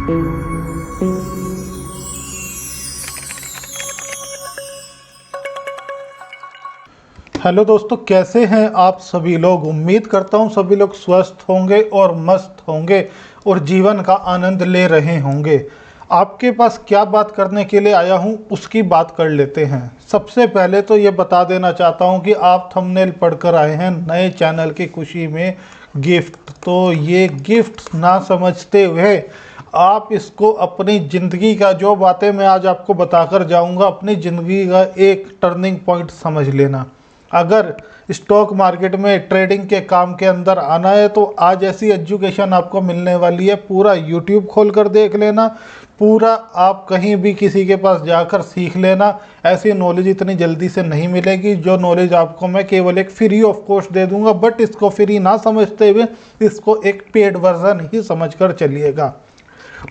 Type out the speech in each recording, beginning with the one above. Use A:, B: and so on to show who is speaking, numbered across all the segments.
A: Hello दोस्तों, कैसे हैं आप सभी लोग। उम्मीद करता हूं सभी लोग स्वस्थ होंगे और मस्त होंगे और जीवन का आनंद ले रहे होंगे। आपके पास क्या बात करने के लिए आया हूं उसकी बात कर लेते हैं। सबसे पहले तो ये बता देना चाहता हूं कि आप थंबनेल पढ़कर आए हैं नए चैनल की खुशी में गिफ्ट, तो ये गिफ्ट ना समझते हुए आप इसको अपनी ज़िंदगी का, जो बातें मैं आज आपको बताकर जाऊंगा, अपनी ज़िंदगी का एक टर्निंग पॉइंट समझ लेना। अगर स्टॉक मार्केट में ट्रेडिंग के काम के अंदर आना है तो आज ऐसी एजुकेशन आपको मिलने वाली है, पूरा यूट्यूब खोल कर देख लेना, पूरा आप कहीं भी किसी के पास जाकर सीख लेना। ऐसी नॉलेज इतनी जल्दी से नहीं मिलेगी। जो नॉलेज आपको मैं केवल एक फ्री ऑफ कॉस्ट दे दूंगा, बट इसको फ्री ना समझते हुए इसको एक पेड वर्जन ही समझकर चलिएगा।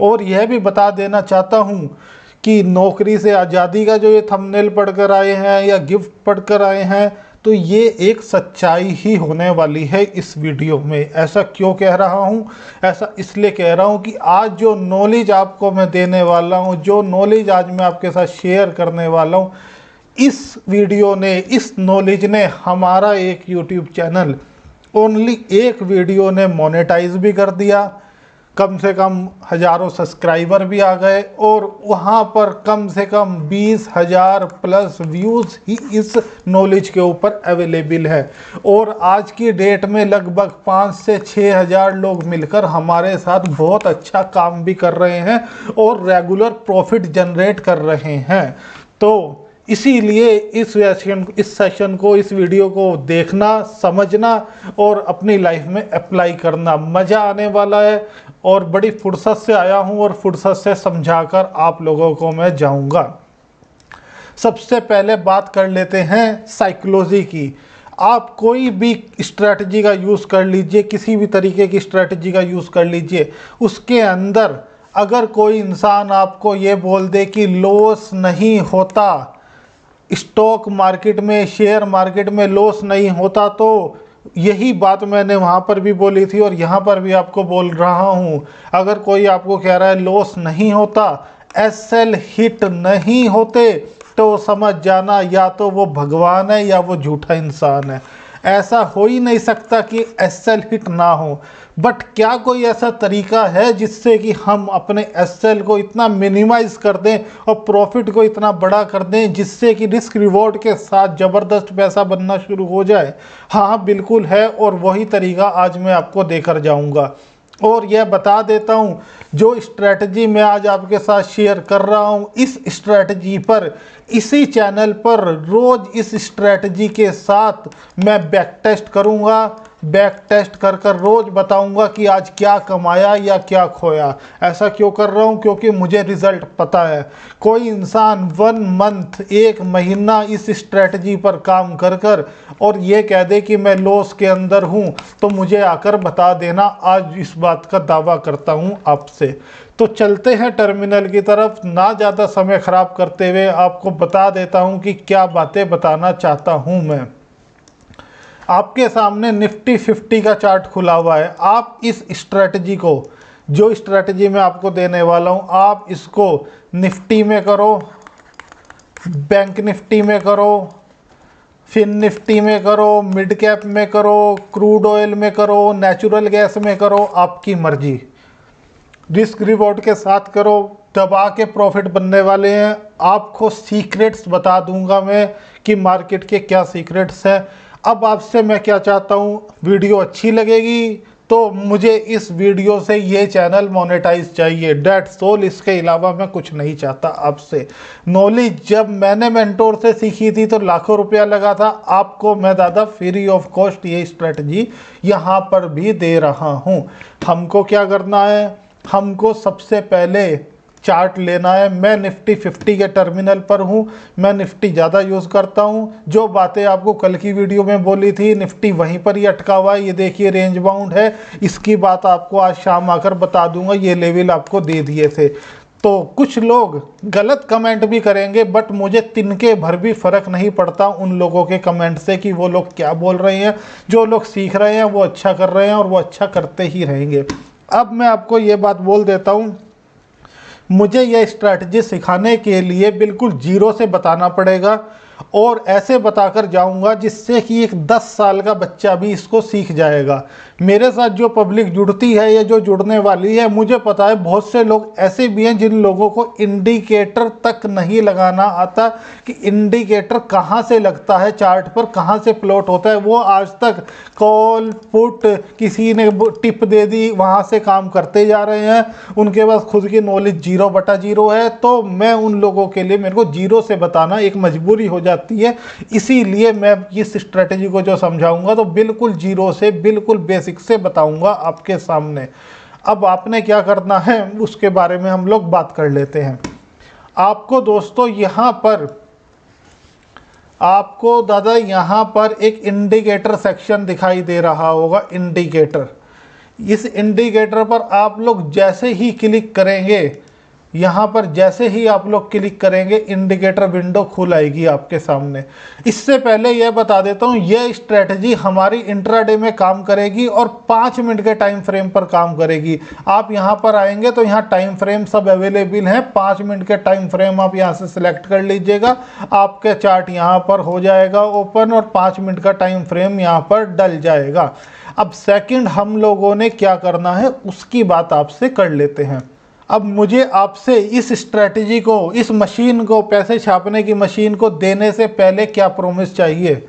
A: और यह भी बता देना चाहता हूँ कि नौकरी से आज़ादी का जो ये थंबनेल पढ़कर आए हैं या गिफ्ट पढ़कर आए हैं, तो ये एक सच्चाई ही होने वाली है इस वीडियो में। ऐसा क्यों कह रहा हूँ? ऐसा इसलिए कह रहा हूँ कि आज जो नॉलेज आपको मैं देने वाला हूँ, जो नॉलेज आज मैं आपके साथ शेयर करने वाला हूँ, इस वीडियो ने, इस नॉलेज ने हमारा एक यूट्यूब चैनल ओनली एक वीडियो ने मोनेटाइज भी कर दिया। कम से कम हज़ारों सब्सक्राइबर भी आ गए और वहाँ पर कम से कम 20,000 प्लस व्यूज़ ही इस नॉलेज के ऊपर अवेलेबल है। और आज की डेट में लगभग 5 से 6,000 लोग मिलकर हमारे साथ बहुत अच्छा काम भी कर रहे हैं और रेगुलर प्रॉफिट जनरेट कर रहे हैं। तो इसीलिए इस सेशन को, इस वीडियो को देखना, समझना और अपनी लाइफ में अप्लाई करना। मज़ा आने वाला है और बड़ी फुर्सत से आया हूं और फुर्सत से समझाकर आप लोगों को मैं जाऊंगा। सबसे पहले बात कर लेते हैं साइकोलॉजी की। आप कोई भी स्ट्रैटेजी का यूज़ कर लीजिए, किसी भी तरीके की स्ट्रैटेजी का यूज़ कर लीजिए, उसके अंदर अगर कोई इंसान आपको ये बोल दे कि लॉस नहीं होता, स्टॉक मार्केट में, शेयर मार्केट में लॉस नहीं होता, तो यही बात मैंने वहाँ पर भी बोली थी और यहाँ पर भी आपको बोल रहा हूँ। अगर कोई आपको कह रहा है लॉस नहीं होता, एसएल हिट नहीं होते, तो समझ जाना या तो वो भगवान है या वो झूठा इंसान है। ऐसा हो ही नहीं सकता कि एसएल हिट ना हो। बट क्या कोई ऐसा तरीका है जिससे कि हम अपने एसएल को इतना मिनिमाइज कर दें और प्रॉफिट को इतना बड़ा कर दें जिससे कि रिस्क रिवॉर्ड के साथ ज़बरदस्त पैसा बनना शुरू हो जाए? हाँ, बिल्कुल है और वही तरीका आज मैं आपको देकर जाऊंगा। और यह बता देता हूँ, जो स्ट्रैटेजी मैं आज आपके साथ शेयर कर रहा हूँ, इस स्ट्रैटेजी पर, इसी चैनल पर रोज़ इस स्ट्रैटेजी के साथ मैं बैक टेस्ट करूँगा। बैक टेस्ट कर कर रोज़ बताऊंगा कि आज क्या कमाया या क्या खोया। ऐसा क्यों कर रहा हूँ? क्योंकि मुझे रिज़ल्ट पता है। कोई इंसान 1 मंथ, 1 महीना इस स्ट्रैटेजी पर काम कर कर और ये कह दे कि मैं लॉस के अंदर हूँ, तो मुझे आकर बता देना। आज इस बात का दावा करता हूँ आपसे। तो चलते हैं टर्मिनल की तरफ। ना ज़्यादा समय ख़राब करते हुए आपको बता देता हूँ कि क्या बातें बताना चाहता हूँ मैं। आपके सामने निफ्टी 50 का चार्ट खुला हुआ है। आप इस स्ट्रैटेजी को, जो स्ट्रैटेजी मैं आपको देने वाला हूं, आप इसको निफ्टी में करो, बैंक निफ्टी में करो, फिन निफ्टी में करो, मिड कैप में करो, क्रूड ऑयल में करो, नेचुरल गैस में करो, आपकी मर्जी। रिस्क रिवॉर्ड के साथ करो, दबा के प्रॉफिट बनने वाले हैं। आपको सीक्रेट्स बता दूंगा मैं कि मार्केट के क्या सीक्रेट्स हैं। अब आपसे मैं क्या चाहता हूँ, वीडियो अच्छी लगेगी तो मुझे इस वीडियो से ये चैनल मोनेटाइज चाहिए, डेट्स ऑल। इसके अलावा मैं कुछ नहीं चाहता आपसे। नॉलेज जब मैंने मेंटोर से सीखी थी तो लाखों रुपया लगा था। आपको मैं दादा फ्री ऑफ कॉस्ट ये स्ट्रेटजी यहाँ पर भी दे रहा हूँ। हमको क्या करना है? हमको सबसे पहले चार्ट लेना है। मैं निफ्टी 50 के टर्मिनल पर हूँ। मैं निफ्टी ज़्यादा यूज़ करता हूँ। जो बातें आपको कल की वीडियो में बोली थी, निफ्टी वहीं पर ही अटका हुआ है। ये देखिए रेंज बाउंड है। इसकी बात आपको आज शाम आकर बता दूंगा। ये लेवल आपको दे दिए थे। तो कुछ लोग गलत कमेंट भी करेंगे, बट मुझे तिनके भर भी फ़र्क नहीं पड़ता उन लोगों के कमेंट से कि वो लोग क्या बोल रहे हैं। जो लोग सीख रहे हैं वो अच्छा कर रहे हैं और वो अच्छा करते ही रहेंगे। अब मैं आपको ये बात बोल देता हूँ मुझे यह स्ट्रैटेजी सिखाने के लिए बिल्कुल जीरो से बताना पड़ेगा और ऐसे बताकर जाऊंगा जिससे कि एक 10 साल का बच्चा भी इसको सीख जाएगा। मेरे साथ जो पब्लिक जुड़ती है या जो जुड़ने वाली है, मुझे पता है बहुत से लोग ऐसे भी हैं जिन लोगों को इंडिकेटर तक नहीं लगाना आता कि इंडिकेटर कहाँ से लगता है, चार्ट पर कहाँ से प्लॉट होता है। वो आज तक कॉल पुट किसी ने टिप दे दी, वहाँ से काम करते जा रहे हैं। उनके पास खुद की नॉलेज 0/0 है। तो मैं उन लोगों के लिए, मेरे को जीरो से बताना एक मजबूरी हो जाती है। इसीलिए मैं इस स्ट्रेटेजी को जो समझाऊंगा तो बिल्कुल जीरो से, बिल्कुल बेसिक से बताऊंगा आपके सामने। अब आपने क्या करना है उसके बारे में हम लोग बात कर लेते हैं। आपको दोस्तों यहाँ पर, आपको दादा यहाँ पर एक इंडिकेटर सेक्शन दिखाई दे रहा होगा, इंडिकेटर। इस इंडिकेटर पर आप लोग जैसे ही क्लिक करेंगे, यहाँ पर जैसे ही आप लोग क्लिक करेंगे इंडिकेटर विंडो खुल आएगी आपके सामने। इससे पहले यह बता देता हूँ, यह स्ट्रेटजी हमारी इंट्राडे में काम करेगी और 5 मिनट के टाइम फ्रेम पर काम करेगी। आप यहाँ पर आएंगे तो यहाँ टाइम फ्रेम सब अवेलेबल हैं। 5 मिनट के टाइम फ्रेम आप यहाँ से सिलेक्ट कर लीजिएगा, आपका चार्ट यहाँ पर हो जाएगा ओपन और 5 मिनट का टाइम फ्रेम यहाँ पर डल जाएगा। अब सेकंड हम लोगों ने क्या करना है उसकी बात आपसे कर लेते हैं। अब मुझे आपसे इस स्ट्रैटेजी को, इस मशीन को, पैसे छापने की मशीन को देने से पहले क्या प्रॉमिस चाहिए।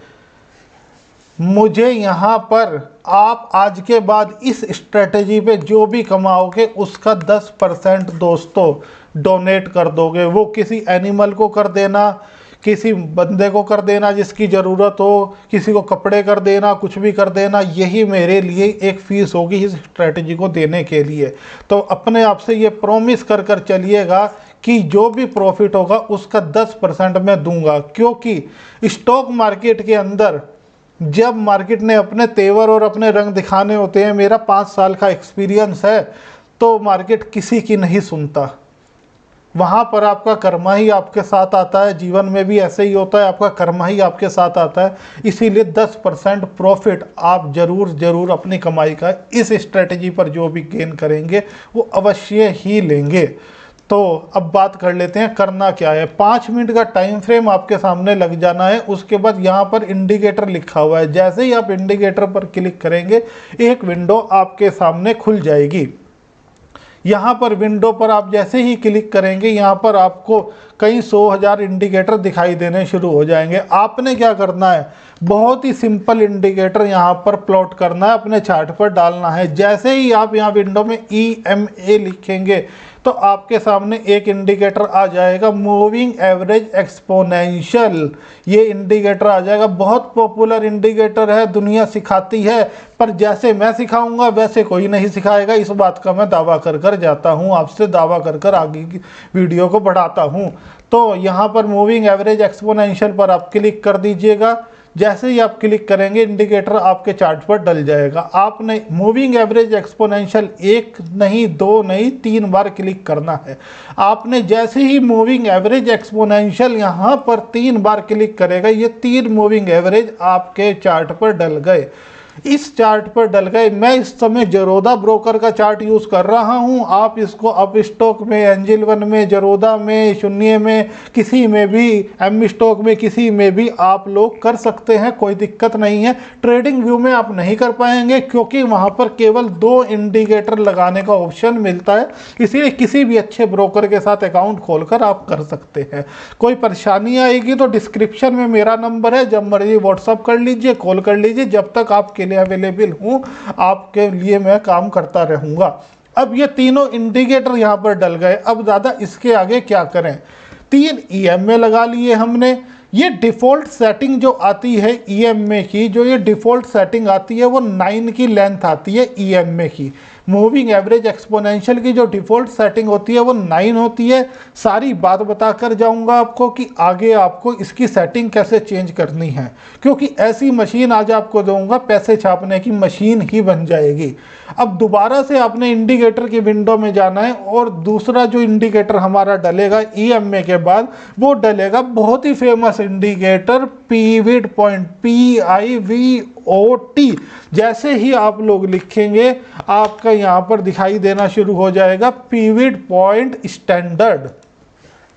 A: मुझे यहाँ पर आप आज के बाद इस स्ट्रैटेजी पे जो भी कमाओगे उसका 10% दोस्तों डोनेट कर दोगे। वो किसी एनिमल को कर देना, किसी बंदे को कर देना जिसकी ज़रूरत हो, किसी को कपड़े कर देना, कुछ भी कर देना। यही मेरे लिए एक फ़ीस होगी इस स्ट्रैटेजी को देने के लिए। तो अपने आप से ये प्रॉमिस कर कर चलिएगा कि जो भी प्रॉफिट होगा उसका 10% मैं दूंगा। क्योंकि स्टॉक मार्केट के अंदर जब मार्केट ने अपने तेवर और अपने रंग दिखाने होते हैं, मेरा 5 साल का एक्सपीरियंस है, तो मार्केट किसी की नहीं सुनता। वहाँ पर आपका कर्मा ही आपके साथ आता है। जीवन में भी ऐसे ही होता है, आपका कर्मा ही आपके साथ आता है। इसीलिए 10% प्रॉफिट आप ज़रूर अपनी कमाई का इस स्ट्रेटजी पर जो भी गेन करेंगे वो अवश्य ही लेंगे। तो अब बात कर लेते हैं करना क्या है। 5 मिनट का टाइम फ्रेम आपके सामने लग जाना है। उसके बाद यहाँ पर इंडिकेटर लिखा हुआ है, जैसे ही आप इंडिकेटर पर क्लिक करेंगे एक विंडो आपके सामने खुल जाएगी। यहाँ पर विंडो पर आप जैसे ही क्लिक करेंगे यहाँ पर आपको कई 100,000 इंडिकेटर दिखाई देने शुरू हो जाएंगे। आपने क्या करना है, बहुत ही सिंपल इंडिकेटर यहाँ पर प्लॉट करना है, अपने चार्ट पर डालना है। जैसे ही आप यहाँ विंडो में EMA लिखेंगे तो आपके सामने एक इंडिकेटर आ जाएगा, मूविंग एवरेज एक्सपोनेंशियल। ये इंडिकेटर आ जाएगा। बहुत पॉपुलर इंडिकेटर है, दुनिया सिखाती है, पर जैसे मैं सिखाऊंगा वैसे कोई नहीं सिखाएगा। इस बात का मैं दावा कर कर जाता हूँ, आपसे दावा कर कर आगे की वीडियो को बढ़ाता हूँ। तो यहाँ पर मूविंग एवरेज एक्सपोनेंशियल पर आप क्लिक कर दीजिएगा। जैसे ही आप क्लिक करेंगे इंडिकेटर आपके चार्ट पर डल जाएगा। आपने मूविंग एवरेज एक्सपोनेंशियल 1 नहीं 2 नहीं 3 बार क्लिक करना है। आपने जैसे ही मूविंग एवरेज एक्सपोनेंशियल यहाँ पर 3 बार क्लिक करेगा, ये 3 मूविंग एवरेज आपके चार्ट पर डल गए। इस चार्ट पर डल गए। मैं इस समय जरोदा ब्रोकर का चार्ट यूज़ कर रहा हूं। आप इसको अप स्टॉक में, एंजल वन में, जरोदा में, शून्य में, किसी में भी, एम स्टॉक में, किसी में भी आप लोग कर सकते हैं, कोई दिक्कत नहीं है। ट्रेडिंग व्यू में आप नहीं कर पाएंगे क्योंकि वहां पर केवल 2 इंडिकेटर लगाने का ऑप्शन मिलता है। इसीलिए किसी भी अच्छे ब्रोकर के साथ अकाउंट खोलकर आप कर सकते हैं। कोई परेशानी आएगी तो डिस्क्रिप्शन में मेरा नंबर है, जब मर्जी व्हाट्सअप कर लीजिए, कॉल कर लीजिए। जब तक आपके लिए अवेलेबल हूं आपके लिए मैं काम करता रहूंगा। अब ये तीनों इंडिकेटर यहां पर डल गए। अब दादा इसके आगे क्या करें। 3 EMA लगा लिए हमने। ये डिफ़ॉल्ट सेटिंग जो आती है EMA की, जो ये डिफ़ॉल्ट सेटिंग आती है वो 9 की लेंथ आती है EMA की। मूविंग एवरेज एक्सपोनेंशियल की जो डिफ़ॉल्ट सेटिंग होती है वो 9 होती है। सारी बात बता कर जाऊंगा आपको कि आगे आपको इसकी सेटिंग कैसे चेंज करनी है, क्योंकि ऐसी मशीन आज आपको दूंगा पैसे छापने की मशीन ही बन जाएगी। अब दोबारा से आपने इंडिकेटर की विंडो में जाना है और दूसरा जो इंडिकेटर हमारा डलेगा EMA के बाद, वो डलेगा बहुत ही फेमस इंडिकेटर पीविट पॉइंट, PIVOT जैसे ही आप लोग लिखेंगे आपका यहाँ पर दिखाई देना शुरू हो जाएगा पीविट पॉइंट स्टैंडर्ड।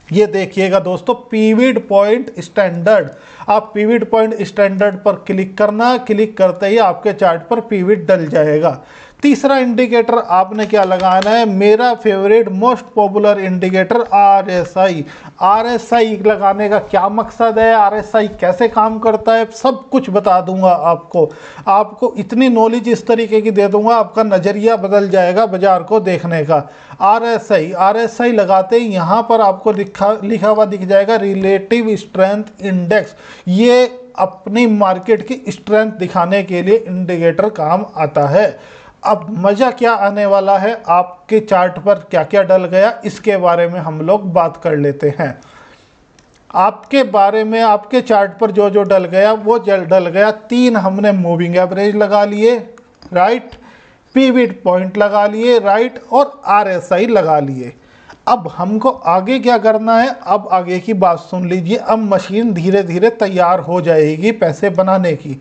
A: ये देखिएगा दोस्तों, पीविट पॉइंट स्टैंडर्ड। आप पीविट पॉइंट स्टैंडर्ड पर क्लिक करना, क्लिक करते ही आपके चार्ट पर पीविट डल जाएगा। तीसरा इंडिकेटर आपने क्या लगाना है, मेरा favourite most popular indicator RSI। RSI लगाने का क्या मकसद है, RSI कैसे काम करता है, सब कुछ बता दूंगा आपको इतनी नॉलेज इस तरीके की दे दूंगा, आपका नज़रिया बदल जाएगा बाजार को देखने का। RSI लगाते ही यहाँ पर आपको लिखा हुआ दिख जाएगा रिलेटिव स्ट्रेंथ इंडेक्स। ये अपनी मार्केट की स्ट्रेंथ दिखाने के लिए इंडिकेटर काम आता है। अब मज़ा क्या आने वाला है, आपके चार्ट पर क्या क्या डल गया इसके बारे में हम लोग बात कर लेते हैं। आपके बारे में आपके चार्ट पर जो जो डल गया वो डल गया। 3 हमने मूविंग एवरेज लगा लिए, राइट, पीविट पॉइंट लगा लिए, राइट, और RSI लगा लिए। अब हमको आगे क्या करना है, अब आगे की बात सुन लीजिए। अब मशीन धीरे धीरे तैयार हो जाएगी पैसे बनाने की,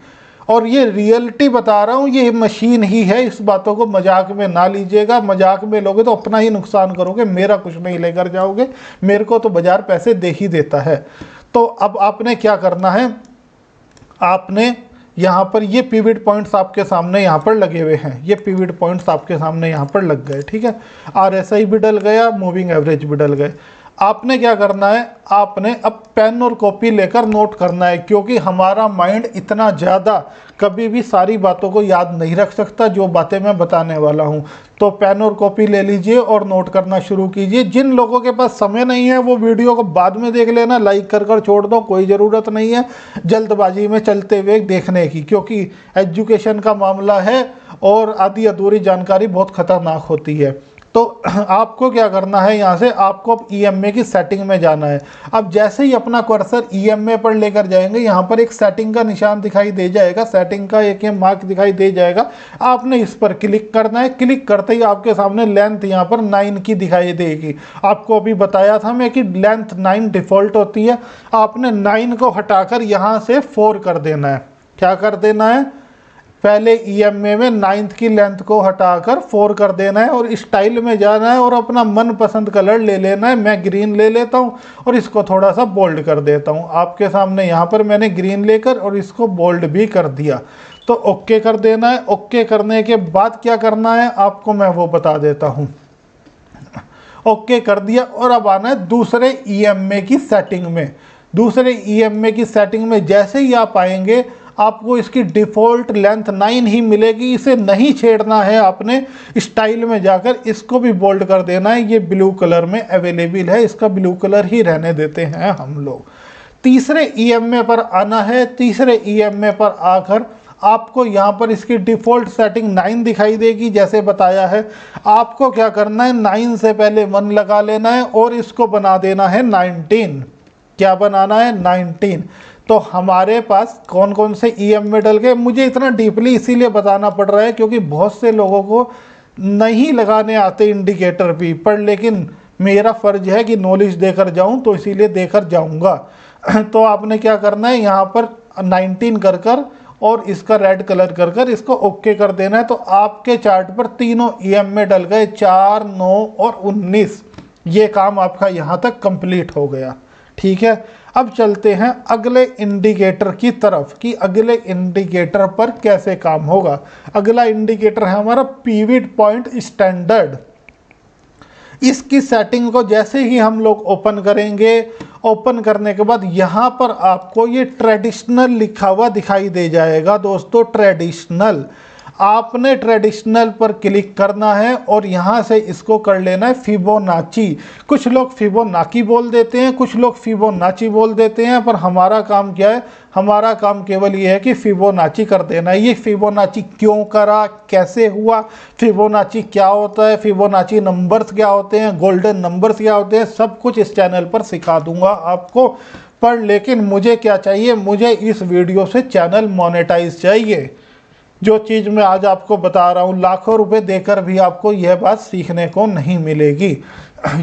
A: और ये रियलिटी बता रहा हूँ, ये मशीन ही है। इस बातों को मजाक में ना लीजिएगा, मजाक में लोगे तो अपना ही नुकसान करोगे, मेरा कुछ नहीं लेकर जाओगे, मेरे को तो बाजार पैसे दे ही देता है। तो अब आपने क्या करना है, आपने यहाँ पर ये पीविट पॉइंट्स आपके सामने यहाँ पर लगे हुए हैं, ये पीविट पॉइंट्स आपके सामने यहाँ पर लग गए, ठीक है। RSI भी डल गया, मूविंग एवरेज भी डल गए। आपने क्या करना है, आपने अब पेन और कॉपी लेकर नोट करना है, क्योंकि हमारा माइंड इतना ज़्यादा कभी भी सारी बातों को याद नहीं रख सकता जो बातें मैं बताने वाला हूँ। तो पेन और कॉपी ले लीजिए और नोट करना शुरू कीजिए। जिन लोगों के पास समय नहीं है वो वीडियो को बाद में देख लेना, लाइक कर छोड़ दो, कोई ज़रूरत नहीं है जल्दबाजी में चलते हुए देखने की, क्योंकि एजुकेशन का मामला है और आधी अधूरी जानकारी बहुत खतरनाक होती है। तो आपको क्या करना है, यहाँ से आपको अब EMA की सेटिंग में जाना है। अब जैसे ही अपना कर्सर EMA पर लेकर जाएंगे, यहाँ पर एक सेटिंग का निशान दिखाई दे जाएगा, सेटिंग का एक ये मार्क दिखाई दे जाएगा, आपने इस पर क्लिक करना है। क्लिक करते ही आपके सामने लेंथ यहाँ पर 9 की दिखाई देगी। आपको अभी बताया था मैं कि लेंथ 9 डिफ़ॉल्ट होती है। आपने 9 को हटाकर यहाँ से 4 कर देना है। क्या कर देना है, पहले EMA में 9th की लेंथ को हटाकर 4 कर देना है और स्टाइल में जाना है और अपना मनपसंद कलर ले लेना है। मैं ग्रीन ले लेता हूँ और इसको थोड़ा सा बोल्ड कर देता हूँ। आपके सामने यहाँ पर मैंने ग्रीन लेकर और इसको बोल्ड भी कर दिया। तो ओके कर देना है। ओके करने के बाद क्या करना है आपको मैं वो बता देता हूँ। ओके कर दिया और अब आना है दूसरे EMA की सेटिंग में। दूसरे EMA की सेटिंग में जैसे ही आप आएंगे आपको इसकी डिफ़ॉल्ट लेंथ 9 ही मिलेगी। इसे नहीं छेड़ना है, आपने स्टाइल में जाकर इसको भी बोल्ड कर देना है। ये ब्लू कलर में अवेलेबल है, इसका ब्लू कलर ही रहने देते हैं हम लोग। तीसरे EMA पर आना है। तीसरे EMA पर आकर आपको यहाँ पर इसकी डिफ़ॉल्ट सेटिंग 9 दिखाई देगी जैसे बताया है। आपको क्या करना है, 9 से पहले 1 लगा लेना है और इसको बना देना है 19। क्या बनाना है, 19। तो हमारे पास कौन कौन से EMA डल गए, मुझे इतना डीपली इसीलिए बताना पड़ रहा है क्योंकि बहुत से लोगों को नहीं लगाने आते इंडिकेटर भी, पर लेकिन मेरा फ़र्ज है कि नॉलेज देकर जाऊं तो इसीलिए देकर जाऊंगा। तो आपने क्या करना है, यहाँ पर 19 कर और इसका रेड कलर कर इसको ओके कर देना है। तो आपके चार्ट पर तीनों EMA डल गए, 4, 9 और 19। ये काम आपका यहाँ तक कंप्लीट हो गया, ठीक है। अब चलते हैं अगले इंडिकेटर की तरफ कि अगले इंडिकेटर पर कैसे काम होगा। अगला इंडिकेटर है हमारा पीविट पॉइंट स्टैंडर्ड। इसकी सेटिंग को जैसे ही हम लोग ओपन करेंगे, ओपन करने के बाद यहाँ पर आपको ये ट्रेडिशनल लिखा हुआ दिखाई दे जाएगा दोस्तों, ट्रेडिशनल। आपने ट्रेडिशनल पर क्लिक करना है और यहाँ से इसको कर लेना है फिबोनाची। कुछ लोग फिबोनाची बोल देते हैं, कुछ लोग फिबोनाची बोल देते हैं, पर हमारा काम क्या है, हमारा काम केवल ये है कि फिबोनाची कर देना है। ये फिबोनाची क्यों करा, कैसे हुआ, फिबोनाची क्या होता है, फिबोनाची नंबर्स क्या होते हैं, गोल्डन नंबर्स क्या होते हैं, सब कुछ इस चैनल पर सिखा दूंगा आपको। पर लेकिन मुझे क्या चाहिए, मुझे इस वीडियो से चैनल मोनेटाइज चाहिए। जो चीज़ मैं आज आपको बता रहा हूँ, लाखों रुपए देकर भी आपको यह बात सीखने को नहीं मिलेगी।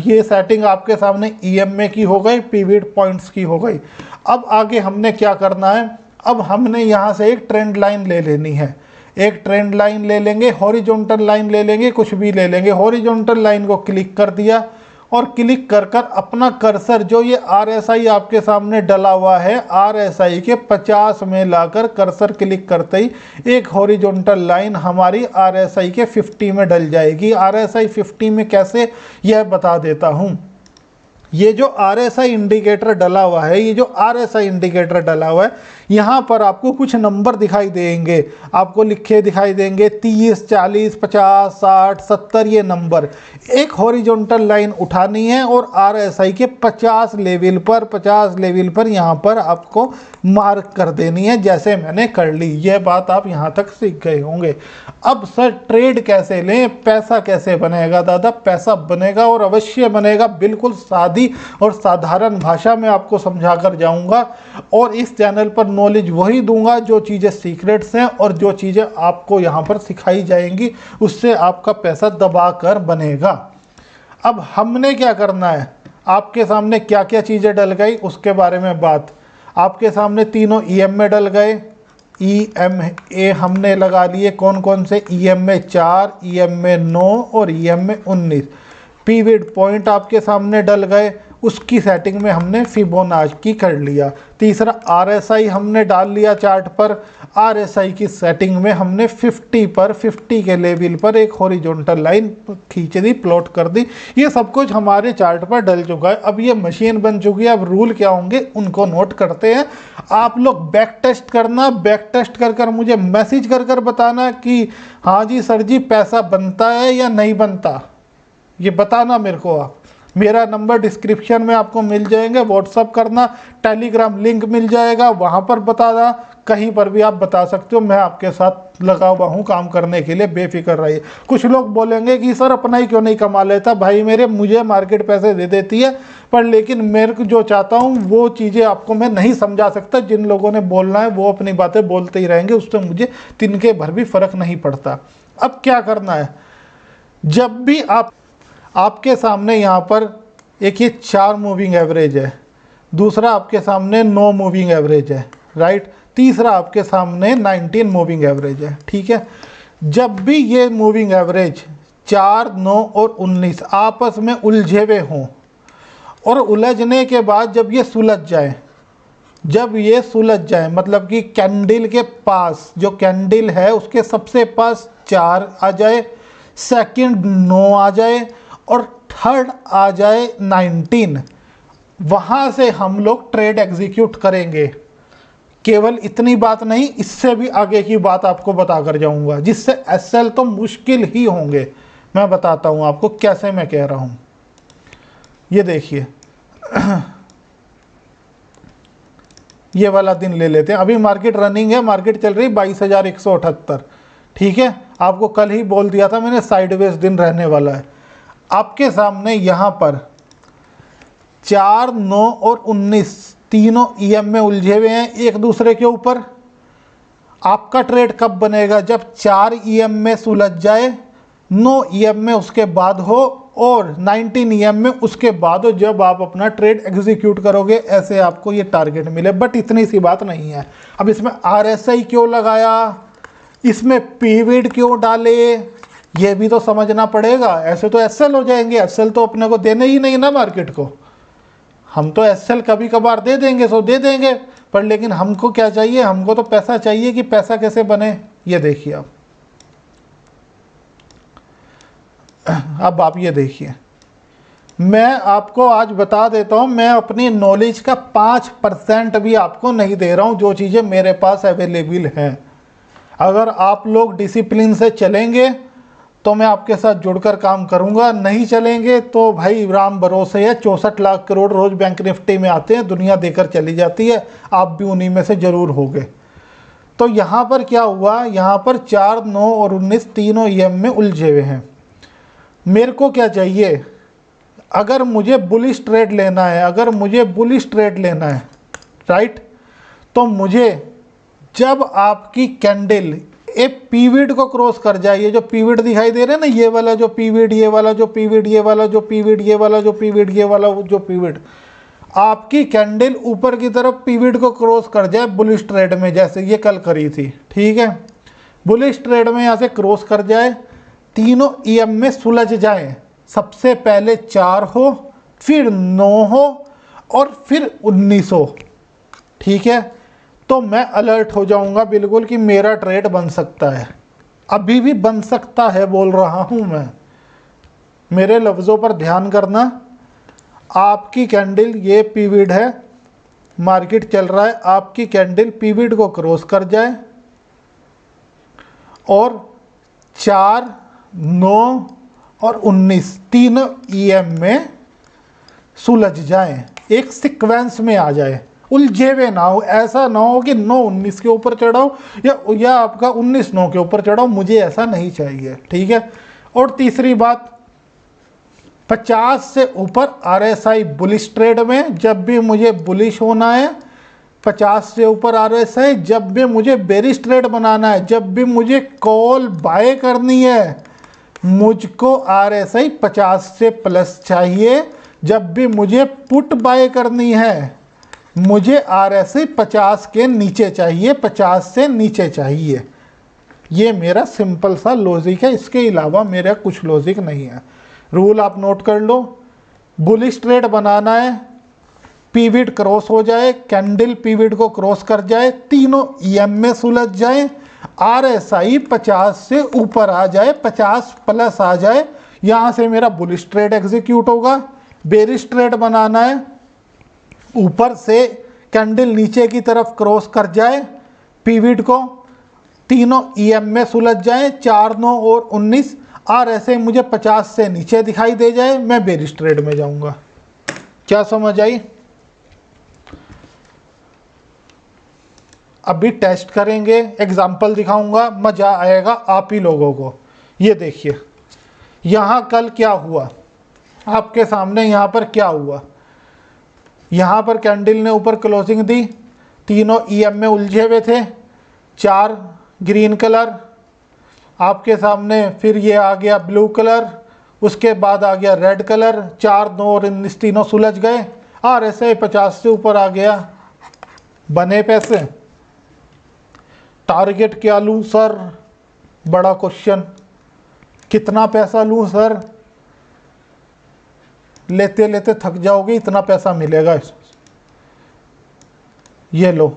A: ये सेटिंग आपके सामने EMA की हो गई, पीविट पॉइंट्स की हो गई। अब आगे हमने क्या करना है, अब हमने यहाँ से एक ट्रेंड लाइन ले लेनी है। एक ट्रेंड लाइन ले लेंगे, हॉरिजॉन्टल लाइन ले लेंगे, कुछ भी ले लेंगे। हॉरिजॉन्टल लाइन को क्लिक कर दिया और क्लिक कर कर अपना कर्सर, जो ये RSI आपके सामने डला हुआ है, RSI के 50 में लाकर कर्सर क्लिक करते ही एक हॉरिजॉन्टल लाइन हमारी RSI के 50 में डल जाएगी। RSI 50 में कैसे, यह बता देता हूँ। ये जो RSI इंडिकेटर डला हुआ है, ये जो RSI इंडिकेटर डला हुआ है, यहाँ पर आपको कुछ नंबर दिखाई देंगे, आपको लिखे दिखाई देंगे 30, 40, 50, 60, 70 ये नंबर। एक हॉरिजॉन्टल लाइन उठानी है और RSI के 50 लेवल पर यहाँ पर आपको मार्क कर देनी है, जैसे मैंने कर ली। यह बात आप यहाँ तक सीख गए होंगे। अब सर ट्रेड कैसे लें, पैसा कैसे बनेगा? दादा पैसा बनेगा और अवश्य बनेगा, बिल्कुल सादी और साधारण भाषा में आपको समझा कर जाऊंगा। और इस चैनल पर नॉलेज वही दूंगा जो चीज़ें सीक्रेट्स हैं और जो चीज़ें आपको यहाँ पर सिखाई जाएंगी, उससे आपका पैसा दबा कर बनेगा। अब हमने क्या करना है, आपके सामने क्या क्या चीज़ें डल गई उसके बारे में बात। आपके सामने तीनों EMA डल गए। EMA हमने लगा लिए, कौन कौन से? EMA 4, EMA 9 और EMA 19। पीविट पॉइंट आपके सामने डल गए, उसकी सेटिंग में हमने फिबोनाची कर लिया। तीसरा RSI हमने डाल लिया चार्ट पर, RSI की सेटिंग में हमने 50 पर, 50 के लेवल पर एक हॉरिजॉन्टल लाइन खींच दी, प्लॉट कर दी। ये सब कुछ हमारे चार्ट पर डल चुका है। अब ये मशीन बन चुकी है। अब रूल क्या होंगे उनको नोट करते हैं। आप लोग बैक टेस्ट करना, बैक टेस्ट कर कर मुझे मैसेज कर कर बताना कि हाँ जी सर जी पैसा बनता है या नहीं बनता, ये बताना मेरे को। आप मेरा नंबर डिस्क्रिप्शन में आपको मिल जाएंगे, व्हाट्सअप करना, टेलीग्राम लिंक मिल जाएगा, वहाँ पर बताना, कहीं पर भी आप बता सकते हो। मैं आपके साथ लगा हुआ हूँ काम करने के लिए, बेफिक्र रहिए। कुछ लोग बोलेंगे कि सर अपना ही क्यों नहीं कमा लेता? भाई मेरे, मुझे मार्केट पैसे दे देती है, पर लेकिन मेरे को जो चाहता हूँ वो चीज़ें आपको मैं नहीं समझा सकता। जिन लोगों ने बोलना है वो अपनी बातें बोलते ही रहेंगे, उससे मुझे तिनके भर भी फर्क नहीं पड़ता। अब क्या करना है, जब भी आपके सामने यहाँ पर एक ये 4 मूविंग एवरेज है, दूसरा आपके सामने 9 मूविंग एवरेज है, राइट, तीसरा आपके सामने 19 मूविंग एवरेज है, ठीक है। जब भी ये मूविंग एवरेज 4, 9 और 19 आपस में उलझे हुए हों और उलझने के बाद जब ये सुलझ जाए, मतलब कि कैंडल के पास, जो कैंडल है उसके सबसे पास 4 आ जाए, सेकंड 9 आ जाए और थर्ड आ जाए 19, वहाँ से हम लोग ट्रेड एग्जीक्यूट करेंगे। केवल इतनी बात नहीं, इससे भी आगे की बात आपको बता कर जाऊंगा, जिससे SL तो मुश्किल ही होंगे। मैं बताता हूँ आपको कैसे मैं कह रहा हूँ। ये देखिए ये वाला दिन ले लेते हैं। अभी मार्केट रनिंग है, मार्केट चल रही 22,178, ठीक है। आपको कल ही बोल दिया था मैंने, साइडवेज दिन रहने वाला है। आपके सामने यहाँ पर 4, 9 और 19 तीनों EMA उलझे हुए हैं एक दूसरे के ऊपर। आपका ट्रेड कब बनेगा? जब 4 EMA सुलझ जाए, 9 EMA उसके बाद हो और 19 EMA उसके बाद हो, जब आप अपना ट्रेड एग्जीक्यूट करोगे। ऐसे आपको ये टारगेट मिले। बट इतनी सी बात नहीं है। अब इसमें RSI क्यों लगाया, इसमें पीविट क्यों डाले, ये भी तो समझना पड़ेगा। ऐसे तो SL हो जाएंगे, SL तो अपने को देने ही नहीं ना मार्केट को। हम तो SL कभी कभार दे देंगे, सो दे देंगे, पर लेकिन हमको क्या चाहिए? हमको तो पैसा चाहिए। कि पैसा कैसे बने, ये देखिए अब आप ये देखिए, मैं आपको आज बता देता हूँ, मैं अपनी नॉलेज का 5% भी आपको नहीं दे रहा हूँ, जो चीज़ें मेरे पास अवेलेबल हैं। अगर आप लोग डिसिप्लिन से चलेंगे तो मैं आपके साथ जुड़कर काम करूंगा, नहीं चलेंगे तो भाई राम भरोसे है। 64 लाख करोड़ रोज बैंक निफ्टी में आते हैं, दुनिया देकर चली जाती है, आप भी उन्हीं में से जरूर होंगे। तो यहाँ पर क्या हुआ, यहाँ पर 4, 9 और 19 तीनों EM में उलझे हुए हैं। मेरे को क्या चाहिए? अगर मुझे बुलिश ट्रेड लेना है, राइट, तो मुझे जब आपकी कैंडल एक पीवीड को क्रॉस कर जाए, ये जो पीवीड दिखाई दे रहे हैं ना, ये वाला जो पीवीड, ये वाला जो पीवीड, ये वाला जो पीवीड, ये वाला जो पीवीड, ये वाला जो पीवीड, आपकी कैंडल ऊपर की तरफ पीवीड को क्रॉस कर जाए बुलिश ट्रेड में, जैसे ये कल करी थी, ठीक है। बुलिश ट्रेड में यहाँ से क्रॉस कर जाए, तीनों ईएम में सुलझ जाए, सबसे पहले 4 हो, फिर 9 हो और फिर 19 हो, ठीक है, तो मैं अलर्ट हो जाऊंगा बिल्कुल कि मेरा ट्रेड बन सकता है, अभी भी बन सकता है बोल रहा हूं मैं। मेरे लफ्ज़ों पर ध्यान करना। आपकी कैंडल ये पीवीड है, मार्केट चल रहा है, आपकी कैंडल पीवीड को क्रॉस कर जाए और 4, 9 और 19 तीनों ईएम में सुलझ जाए, एक सीक्वेंस में आ जाए, उलझे हुए ना हो। ऐसा ना हो कि 9-19 के ऊपर चढ़ाओ या आपका 19-9 के ऊपर चढ़ाओ, मुझे ऐसा नहीं चाहिए, ठीक है। और तीसरी बात, 50 से ऊपर आरएसआई बुलिश ट्रेड में, जब भी मुझे बुलिश होना है 50 से ऊपर आरएसआई, जब भी मुझे बेरिश ट्रेड बनाना है, जब भी मुझे कॉल बाय करनी है, मुझको आरएसआई 50 से प्लस चाहिए। जब भी मुझे पुट बाय करनी है, मुझे आरएसआई 50 के नीचे चाहिए, 50 से नीचे चाहिए। ये मेरा सिंपल सा लॉजिक है, इसके अलावा मेरा कुछ लॉजिक नहीं है। रूल आप नोट कर लो, बुलिश ट्रेड बनाना है, पीवीड क्रॉस हो जाए, कैंडल पीवीड को क्रॉस कर जाए, तीनों ईएम में सुलझ जाए, आरएसआई 50 से ऊपर आ जाए, 50 प्लस आ जाए, यहाँ से मेरा बुलिश ट्रेड एग्जीक्यूट होगा। बेरिश ट्रेड बनाना है, ऊपर से कैंडल नीचे की तरफ क्रॉस कर जाए, पीवीड को, तीनों ईएम में सुलझ जाए, 4, 9 और 19, और ऐसे मुझे 50 से नीचे दिखाई दे जाए, मैं बेरिश ट्रेड में जाऊंगा। क्या समझ आई? अभी टेस्ट करेंगे, एग्जाम्पल दिखाऊंगा, मजा आएगा आप ही लोगों को। ये देखिए यहाँ कल क्या हुआ आपके सामने, यहाँ पर क्या हुआ, यहाँ पर कैंडल ने ऊपर क्लोजिंग दी, तीनों ईएम में उलझे हुए थे, 4 ग्रीन कलर आपके सामने, फिर ये आ गया ब्लू कलर, उसके बाद आ गया रेड कलर, 4, 9 और 19 तीनों सुलझ गए, और ऐसे 50 से ऊपर आ गया, बने पैसे। टारगेट क्या लूँ सर, बड़ा क्वेश्चन, कितना पैसा लूँ सर, लेते लेते थक जाओगे, इतना पैसा मिलेगा। ये लो,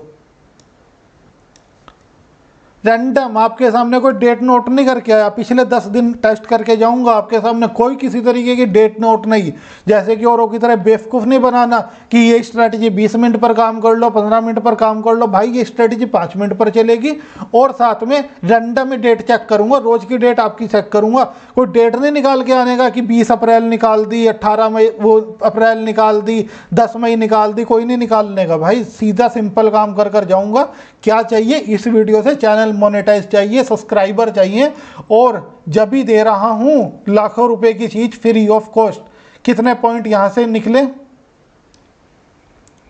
A: रैंडम आपके सामने कोई डेट नोट नहीं करके आया, पिछले 10 दिन टेस्ट करके जाऊंगा आपके सामने, कोई किसी तरीके की डेट नोट नहीं, जैसे कि औरों की तरह बेवकूफ़ नहीं बनाना कि ये स्ट्रैटेजी 20 मिनट पर काम कर लो, 15 मिनट पर काम कर लो। भाई ये स्ट्रैटेजी 5 मिनट पर चलेगी, और साथ में रैंडम डेट चेक करूंगा, रोज की डेट आपकी चेक करूंगा। कोई डेट नहीं निकाल के आने का कि 20 अप्रैल निकाल दी, 18 मई वो अप्रैल निकाल दी, 10 मई निकाल दी, कोई नहीं निकालने का भाई, सीधा सिंपल काम कर कर जाऊंगा। क्या चाहिए इस वीडियो से? चैनल मोनेटाइज चाहिए, सब्सक्राइबर चाहिए, और जब भी दे रहा हूं लाखों रुपए की चीज फ्री ऑफ कॉस्ट। कितने पॉइंट यहां से निकले,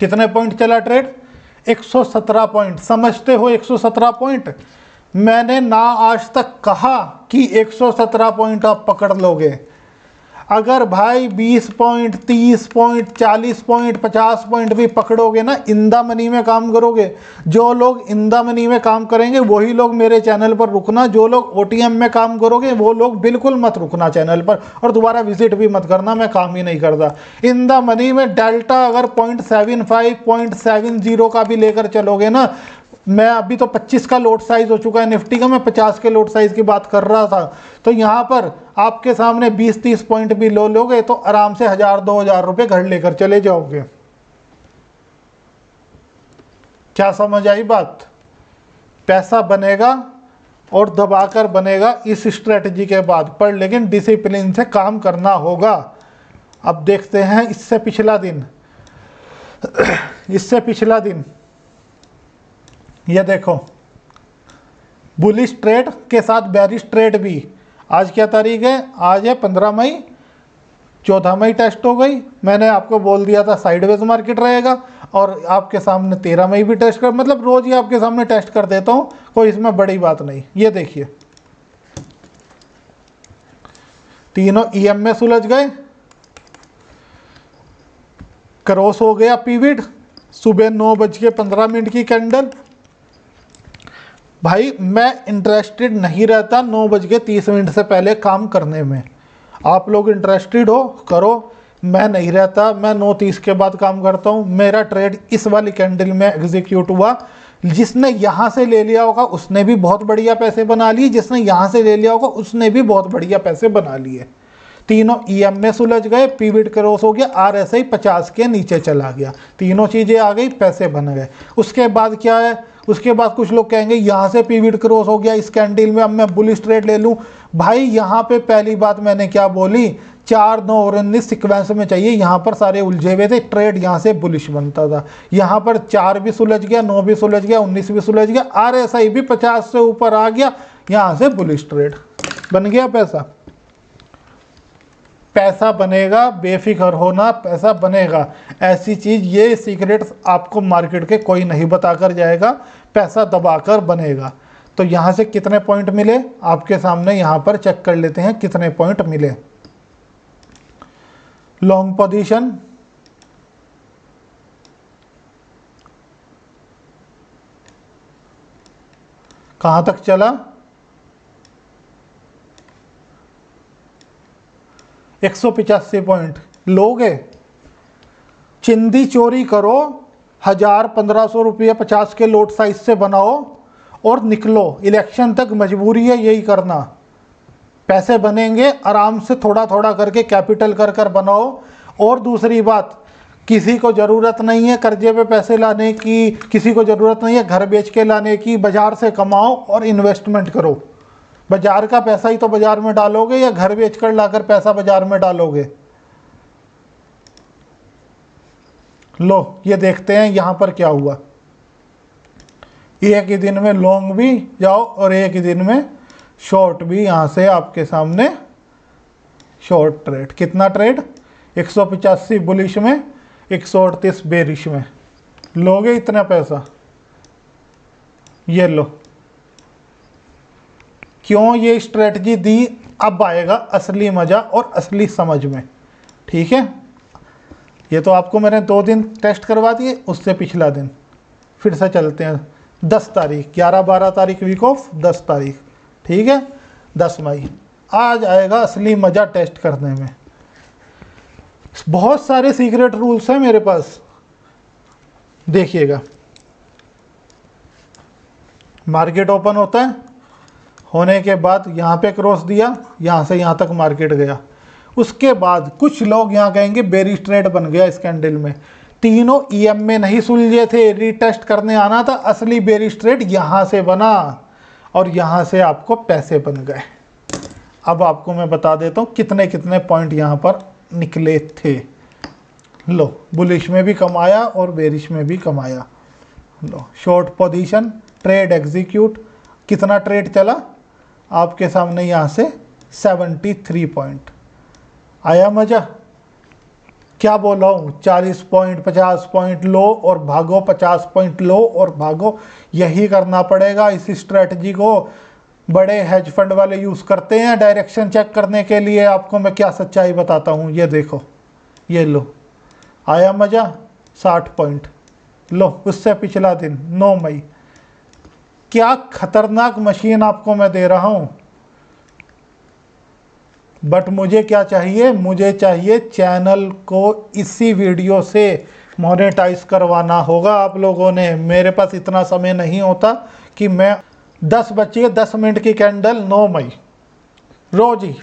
A: कितने पॉइंट चला ट्रेड? 117 पॉइंट। समझते हो 117 पॉइंट? मैंने ना आज तक कहा कि 117 पॉइंट आप पकड़ लोगे। अगर भाई 20 पॉइंट, 30 पॉइंट, 40 पॉइंट, 50 पॉइंट भी पकड़ोगे ना, इंदा मनी में काम करोगे। जो लोग इंदा मनी में काम करेंगे वही लोग मेरे चैनल पर रुकना, जो लोग ओटीएम में काम करोगे वो लोग बिल्कुल मत रुकना चैनल पर, और दोबारा विजिट भी मत करना, मैं काम ही नहीं करता। इंदा मनी में डेल्टा अगर 0.75, 0.70 का भी लेकर चलोगे ना, मैं अभी तो 25 का लोट साइज हो चुका है निफ्टी का, मैं 50 के लोट साइज की बात कर रहा था। तो यहाँ पर आपके सामने 20-30 पॉइंट भी लो लोगे तो आराम से 1000-2000 रुपए घर लेकर चले जाओगे। क्या समझ आई बात? पैसा बनेगा और दबाकर बनेगा इस स्ट्रेटजी के बाद, पर लेकिन डिसिप्लिन से काम करना होगा। अब देखते हैं इससे पिछला दिन, इससे पिछला दिन ये देखो, बुलिश ट्रेड के साथ बेरिश ट्रेड भी। आज क्या तारीख है? आज है 15 मई, 14 मई टेस्ट हो गई। मैंने आपको बोल दिया था साइडवेज मार्केट रहेगा, और आपके सामने 13 मई भी टेस्ट कर, मतलब रोज ही आपके सामने टेस्ट कर देता हूँ, कोई इसमें बड़ी बात नहीं। ये देखिए तीनों EM में सुलझ गए, क्रॉस हो गया पीविड, सुबह 9:15 की कैंडल। भाई मैं इंटरेस्टेड नहीं रहता 9:30 से पहले काम करने में, आप लोग इंटरेस्टेड हो करो, मैं नहीं रहता, मैं 9:30 के बाद काम करता हूँ। मेरा ट्रेड इस वाली कैंडल में एग्जीक्यूट हुआ, जिसने यहाँ से ले लिया होगा उसने भी बहुत बढ़िया पैसे बना लिए, जिसने यहाँ से ले लिया होगा उसने भी बहुत बढ़िया पैसे बना लिए। तीनों EM में सुलझ गए, पीविड क्रॉस हो गया, RSI 50 के नीचे चला गया, तीनों चीज़ें आ गई, पैसे बन गए। उसके बाद क्या है, उसके बाद कुछ लोग कहेंगे यहाँ से पीविड क्रॉस हो गया इस कैंडल में, अब मैं बुलिश ट्रेड ले लूँ। भाई यहाँ पे पहली बात मैंने क्या बोली, 4, 9 और 19 सिक्वेंस में चाहिए, यहाँ पर सारे उलझे हुए थे, ट्रेड यहाँ से बुलिश बनता था। यहाँ पर 4 भी सुलझ गया, 9 भी सुलझ गया, 19 भी सुलझ गया, RSI भी 50 से ऊपर आ गया, यहाँ से बुलिश ट्रेड बन गया। पैसा बनेगा, बेफिक्र होना, पैसा बनेगा। ऐसी चीज़, ये सीक्रेट्स आपको मार्केट के कोई नहीं बताकर जाएगा, पैसा दबाकर बनेगा। तो यहाँ से कितने पॉइंट मिले आपके सामने, यहाँ पर चेक कर लेते हैं कितने पॉइंट मिले। लॉन्ग पोजीशन कहाँ तक चला, 185 पॉइंट लोगे, चिंदी चोरी करो, 1000-1500 रुपये 50 के लोट साइज से बनाओ और निकलो। इलेक्शन तक मजबूरी है यही करना, पैसे बनेंगे आराम से, थोड़ा थोड़ा करके कैपिटल कर कर बनाओ। और दूसरी बात, किसी को ज़रूरत नहीं है कर्जे पे पैसे लाने की, किसी को ज़रूरत नहीं है घर बेच के लाने की, बाज़ार से कमाओ और इन्वेस्टमेंट करो। बाजार का पैसा ही तो बाजार में डालोगे या घर बेचकर लाकर पैसा बाजार में डालोगे। लो ये देखते हैं यहाँ पर क्या हुआ, एक ही दिन में लॉन्ग भी जाओ और एक ही दिन में शॉर्ट भी। यहाँ से आपके सामने शॉर्ट ट्रेड, कितना ट्रेड, 185 बुलिश में, 138 बेरिश में, लोगे इतना पैसा। ये लो, क्यों ये स्ट्रेटजी दी, अब आएगा असली मज़ा और असली समझ में। ठीक है, ये तो आपको मैंने 2 दिन टेस्ट करवा दिए, उससे पिछला दिन फिर से चलते हैं। 10 तारीख, 11-12 तारीख वीक ऑफ, 10 तारीख, ठीक है, 10 मई, आज आएगा असली मज़ा टेस्ट करने में। बहुत सारे सीक्रेट रूल्स हैं मेरे पास, देखिएगा। मार्केट ओपन होता है, होने के बाद यहाँ पे क्रॉस दिया, यहाँ से यहाँ तक मार्केट गया। उसके बाद कुछ लोग यहाँ कहेंगे बेरिश ट्रेड बन गया इस कैंडल में, तीनों EM में नहीं सुलझे थे, रीटेस्ट करने आना था, असली बेरिश ट्रेड यहाँ से बना और यहाँ से आपको पैसे बन गए। अब आपको मैं बता देता हूँ कितने कितने पॉइंट यहाँ पर निकले थे। लो, बुलिश में भी कमाया और बेरिश में भी कमाया। लो, शॉर्ट पोजीशन, ट्रेड एग्जीक्यूट, कितना ट्रेड चला आपके सामने, यहाँ से 73 पॉइंट। आया मज़ा, क्या बोला हूँ, 40 पॉइंट 50 पॉइंट लो और भागो, 50 पॉइंट लो और भागो। यही करना पड़ेगा। इस स्ट्रेटजी को बड़े हेज फंड वाले यूज़ करते हैं डायरेक्शन चेक करने के लिए। आपको मैं क्या सच्चाई बताता हूँ, ये देखो, ये लो, आया मज़ा, 60 पॉइंट। लो, उससे पिछला दिन 9 मई, क्या खतरनाक मशीन आपको मैं दे रहा हूँ। बट मुझे क्या चाहिए, मुझे चाहिए चैनल को इसी वीडियो से मोनेटाइज करवाना होगा आप लोगों ने। मेरे पास इतना समय नहीं होता कि मैं 10:10 की कैंडल 9 मई रोज ही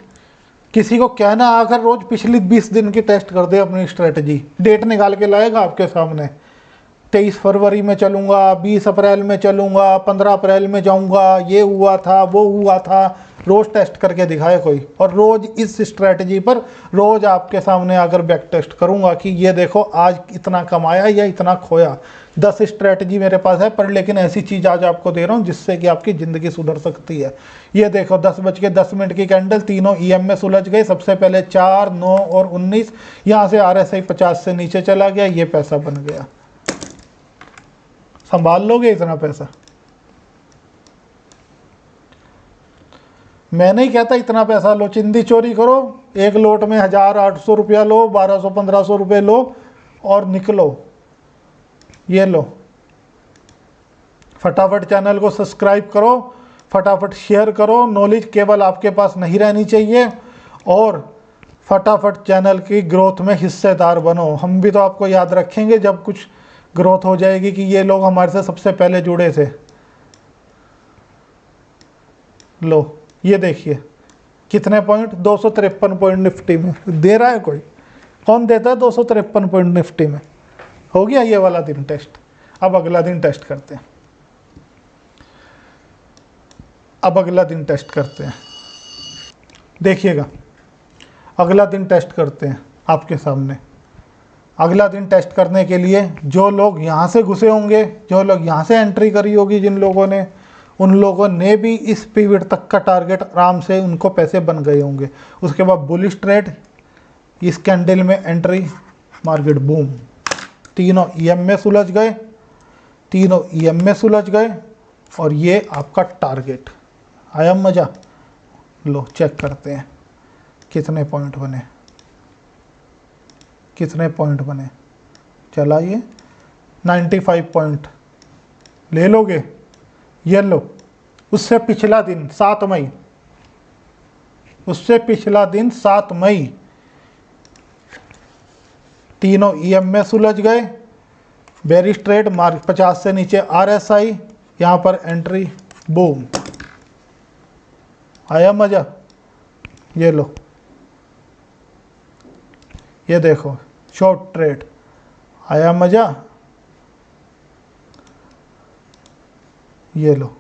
A: किसी को कहना आकर रोज पिछली 20 दिन की टेस्ट कर दे अपनी स्ट्रेटजी, डेट निकाल के लाएगा आपके सामने। 23 फरवरी में चलूँगा, 20 अप्रैल में चलूँगा, 15 अप्रैल में जाऊँगा, ये हुआ था वो हुआ था, रोज़ टेस्ट करके दिखाए कोई। और रोज़ इस स्ट्रेटजी पर रोज़ आपके सामने आकर बैक टेस्ट करूँगा कि ये देखो आज इतना कमाया या इतना खोया। 10 स्ट्रेटजी मेरे पास है, पर लेकिन ऐसी चीज़ आज आपको दे रहा हूँ जिससे कि आपकी ज़िंदगी सुधर सकती है। ये देखो, 10:10 की कैंडल, तीनों EM में सुलझ गए। सबसे पहले 4, 9 और 19, यहाँ से RSI 50 से नीचे चला गया, ये पैसा बन गया। संभाल लोगे इतना पैसा? मैं नहीं कहता इतना पैसा लो, चिंदी चोरी करो, एक लोट में 1800 रुपया लो, 1200-1500 रुपये लो और निकलो। ये लो, फटाफट चैनल को सब्सक्राइब करो, फटाफट शेयर करो। नॉलेज केवल आपके पास नहीं रहनी चाहिए, और फटाफट चैनल की ग्रोथ में हिस्सेदार बनो। हम भी तो आपको याद रखेंगे जब कुछ ग्रोथ हो जाएगी कि ये लोग हमारे से सबसे पहले जुड़े थे। लो ये देखिए कितने पॉइंट, 253 पॉइंट निफ्टी में दे रहा है कोई? कौन देता है 253 पॉइंट निफ्टी में? हो गया ये वाला दिन टेस्ट। अब अगला दिन टेस्ट करते हैं, अब अगला दिन टेस्ट करते हैं। देखिएगा अगला दिन टेस्ट करते हैं आपके सामने। अगला दिन टेस्ट करने के लिए जो लोग यहाँ से घुसे होंगे, जो लोग यहाँ से एंट्री करी होगी जिन लोगों ने, उन लोगों ने भी इस पीरियड तक का टारगेट आराम से उनको पैसे बन गए होंगे। उसके बाद बुलिश ट्रेड, इस कैंडल में एंट्री, मार्केट बूम, तीनों ईएम में सुलझ गए, तीनों ईएम में सुलझ गए, और ये आपका टारगेट। आया मज़ा? लो चेक करते हैं कितने पॉइंट बने, कितने पॉइंट बने। चला ये 95 पॉइंट ले लोगे? ये लो, उससे पिछला दिन 7 मई, उससे पिछला दिन 7 मई, तीनों ईएम में सुलझ गए। बेरिश ट्रेड, मार्क 50 से नीचे आरएसआई, यहाँ पर एंट्री, बूम। आया मज़ा? ये लो, ये देखो शॉर्ट ट्रेड। आया मज़ा? ये लो,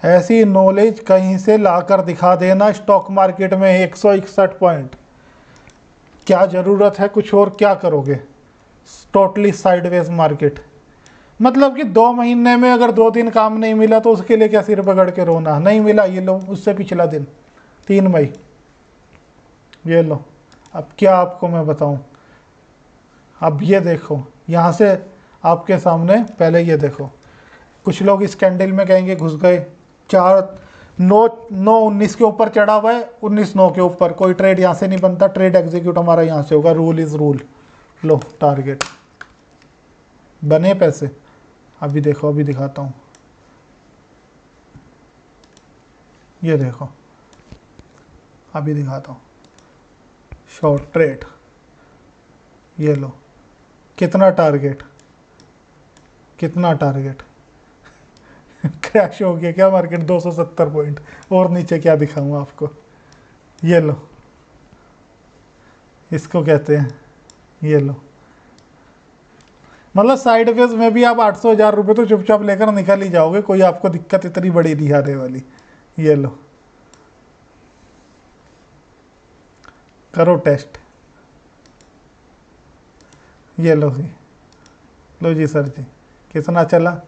A: ऐसी नॉलेज कहीं से लाकर दिखा देना स्टॉक मार्केट में 161 पॉइंट। क्या ज़रूरत है कुछ और? क्या करोगे? Totally sideways market. मतलब कि 2 महीने में अगर 2 दिन काम नहीं मिला तो उसके लिए क्या सिर पकड़ के रोना? नहीं मिला, ये लो उससे पिछला दिन 3 मई, ये लो। अब क्या आपको मैं बताऊं? अब ये देखो, यहाँ से आपके सामने पहले ये देखो, कुछ लोग इस कैंडल में कहेंगे घुस गए, 4-9-19 के ऊपर चढ़ा हुआ है, 19-9 के ऊपर। कोई ट्रेड यहाँ से नहीं बनता, ट्रेड एग्जीक्यूट हमारा यहाँ से होगा, rule is rule. Low target, बने पैसे। अभी देखो, अभी दिखाता हूँ, ये देखो, अभी दिखाता हूँ। शॉर्ट ट्रेड, ये लो, कितना टारगेट, कितना टारगेट। क्रैश हो गया क्या मार्केट? 270 पॉइंट। और नीचे क्या दिखाऊं आपको? ये लो, इसको कहते हैं, ये लो। मतलब साइडवेज में भी आप 800,000 रुपये तो चुपचाप लेकर निकल ही जाओगे, कोई आपको दिक्कत इतनी बड़ी नहीं आने वाली। ये लो, करो टेस्ट। ये लो जी, लो जी सर जी, कितना चला?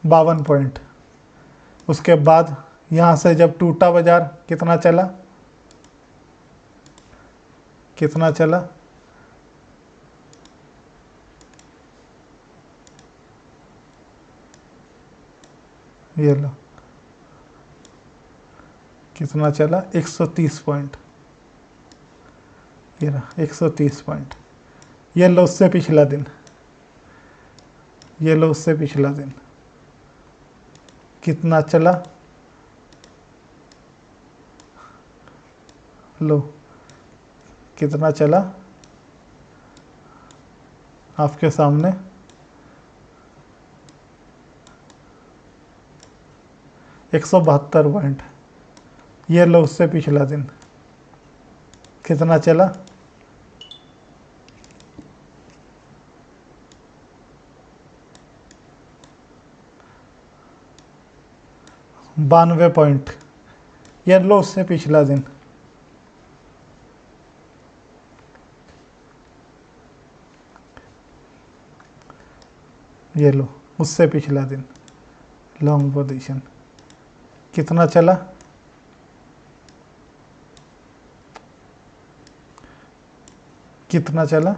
A: 52 पॉइंट। उसके बाद यहाँ से जब टूटा बाजार, कितना चला? कितना चला? ये लो, कितना चला? 130 पॉइंट। ये रहा 130 पॉइंट। ये लो उससे पिछला दिन, ये लो उससे पिछला दिन, कितना चला? लो कितना चला आपके सामने? 172 पॉइंट। ये लो उससे पिछला दिन, कितना चला? 92 पॉइंट। ये लो उससे पिछला दिन, ये लो उससे पिछला दिन, लॉन्ग पोजीशन, कितना चला? कितना चला?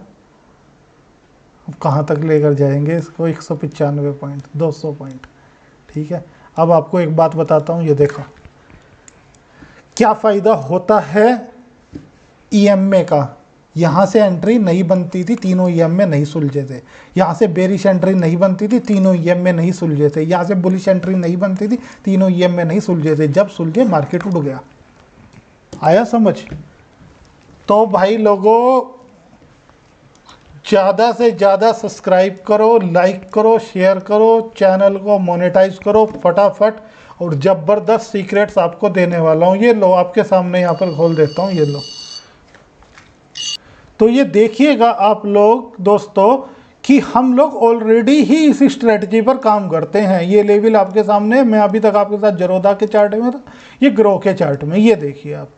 A: अब कहाँ तक लेकर जाएंगे इसको, 195 पॉइंट, 200 पॉइंट, ठीक है। अब आपको एक बात बताता हूँ, ये देखो क्या फ़ायदा होता है ईएमए का। यहाँ से एंट्री नहीं बनती थी, तीनों ईएमए नहीं सुलझे थे। यहाँ से बेरिश एंट्री नहीं बनती थी, तीनों ईएमए नहीं सुलझे थे। यहाँ से बुलिश एंट्री नहीं बनती थी, तीनों ईएमए नहीं सुलझे थे। जब सुलझे मार्केट उड़ गया। आया समझ? तो भाई लोगों, ज़्यादा से ज़्यादा सब्सक्राइब करो, लाइक करो, शेयर करो, चैनल को मोनेटाइज करो फटाफट। और ज़बरदस्त सीक्रेट्स आपको देने वाला हूँ। ये लो, आपके सामने यहाँ पर खोल देता हूँ, ये लो। तो ये देखिएगा आप लोग दोस्तों कि हम लोग ऑलरेडी ही इस स्ट्रेटजी पर काम करते हैं। ये लेवल आपके सामने, मैं अभी तक आपके साथ जरोधा के चार्ट में था, ये ग्रो के चार्ट में, ये देखिए आप।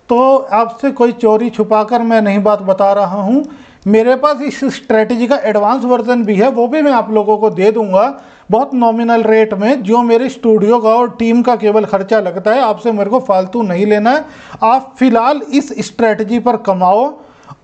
A: तो आपसे कोई चोरी छुपाकर मैं नहीं बात बता रहा हूँ। मेरे पास इस स्ट्रेटजी का एडवांस वर्जन भी है, वो भी मैं आप लोगों को दे दूंगा बहुत नॉमिनल रेट में, जो मेरे स्टूडियो का और टीम का केवल खर्चा लगता है। आपसे मेरे को फालतू नहीं लेना है। आप फिलहाल इस स्ट्रेटजी पर कमाओ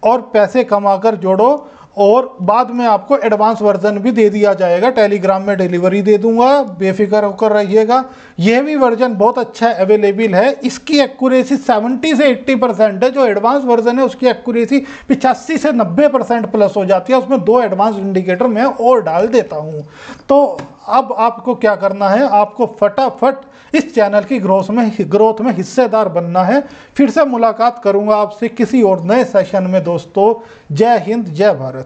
A: और पैसे कमाकर जोड़ो, और बाद में आपको एडवांस वर्जन भी दे दिया जाएगा, टेलीग्राम में डिलीवरी दे दूंगा, बेफिक्र होकर रहिएगा। यह भी वर्जन बहुत अच्छा अवेलेबल है। इसकी एक्यूरेसी 70 से 80% है। जो एडवांस वर्जन है उसकी एक्यूरेसी 85 से 90% प्लस हो जाती है। उसमें 2 एडवांस इंडिकेटर मैं और डाल देता हूं। तो अब आपको क्या करना है, आपको फटाफट इस चैनल की ग्रोथ में हिस्सेदार बनना है। फिर से मुलाकात करूंगा आपसे किसी और नए सेशन में दोस्तों। जय हिंद, जय भारत।